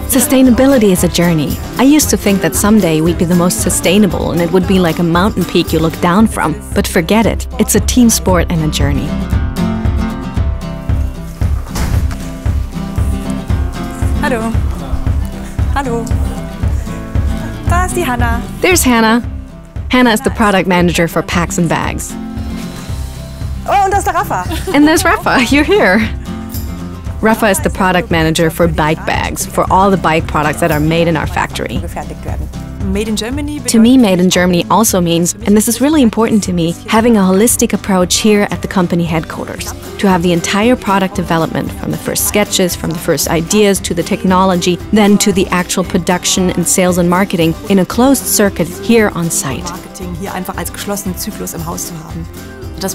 Sustainability is a journey. I used to think that someday we'd be the most sustainable and it would be like a mountain peak you look down from. But forget it. It's a team sport and a journey. Hallo. Hallo. Da ist die Hannah. There's Hannah. Hannah is the product manager for packs and bags. Oh, und da ist der Rafa. And there's Rafa. You're here. Rafa is the product manager for bike bags, for all the bike products that are made in our factory. Made in Germany. To me, made in Germany also means, and this is really important to me, having a holistic approach here at the company headquarters. To have the entire product development, from the first sketches, from the first ideas, to the technology, then to the actual production and sales and marketing in a closed circuit here on site. Marketing hier einfach als geschlossenen Zyklus im Haus zu haben. The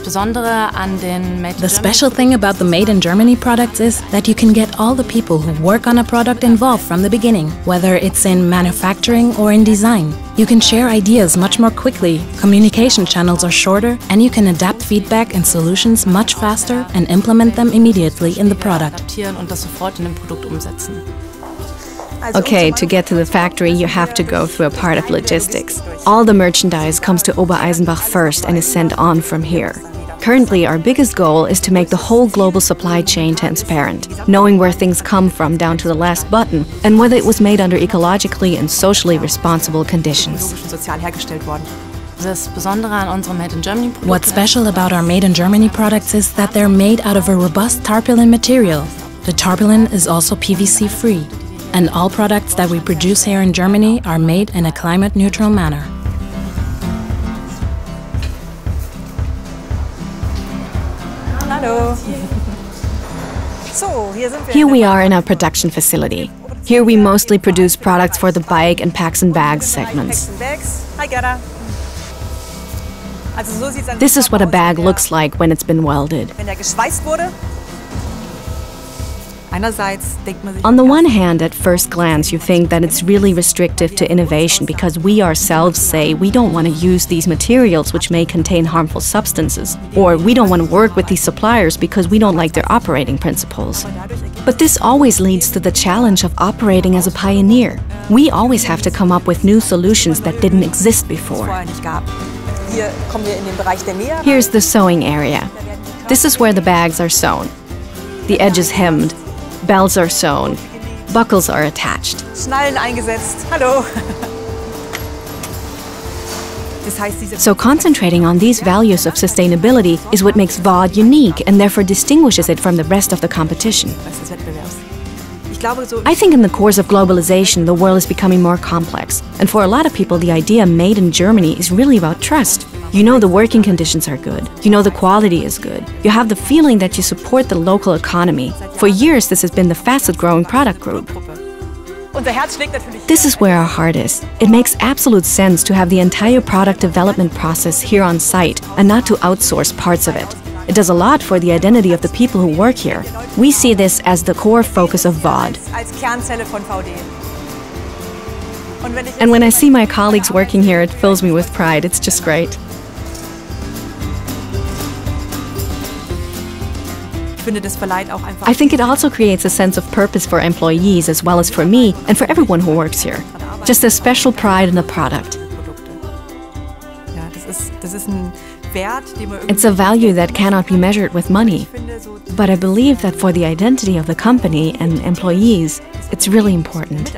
special thing about the Made in Germany products is that you can get all the people who work on a product involved from the beginning, whether it's in manufacturing or in design. You can share ideas much more quickly, communication channels are shorter, and you can adapt feedback and solutions much faster and implement them immediately in the product. Okay, to get to the factory, you have to go through a part of logistics. All the merchandise comes to Obereisenbach first and is sent on from here. Currently, our biggest goal is to make the whole global supply chain transparent, knowing where things come from down to the last button, and whether it was made under ecologically and socially responsible conditions. What's special about our Made in Germany products is that they're made out of a robust tarpaulin material. The tarpaulin is also PVC-free. And all products that we produce here in Germany are made in a climate-neutral manner. Hallo. Here we are in our production facility. Here we mostly produce products for the bike and packs and bags segments. Hi, Gerda. This is what a bag looks like when it's been welded. On the one hand, at first glance, you think that it's really restrictive to innovation because we ourselves say we don't want to use these materials which may contain harmful substances, or we don't want to work with these suppliers because we don't like their operating principles. But this always leads to the challenge of operating as a pioneer. We always have to come up with new solutions that didn't exist before. Here's the sewing area. This is where the bags are sewn. The edge is hemmed. Belts are sewn, buckles are attached. Schnallen eingesetzt. Hallo. So concentrating on these values of sustainability is what makes VAUDE unique and therefore distinguishes it from the rest of the competition. I think in the course of globalization, the world is becoming more complex. And for a lot of people, the idea made in Germany is really about trust. You know the working conditions are good. You know the quality is good. You have the feeling that you support the local economy. For years, this has been the fastest growing product group. This is where our heart is. It makes absolute sense to have the entire product development process here on site and not to outsource parts of it. It does a lot for the identity of the people who work here. We see this as the core focus of VAUDE. And when I see my colleagues working here, it fills me with pride. It's just great. I think it also creates a sense of purpose for employees as well as for me and for everyone who works here. Just a special pride in the product. It's a value that cannot be measured with money. But I believe that for the identity of the company and employees, it's really important.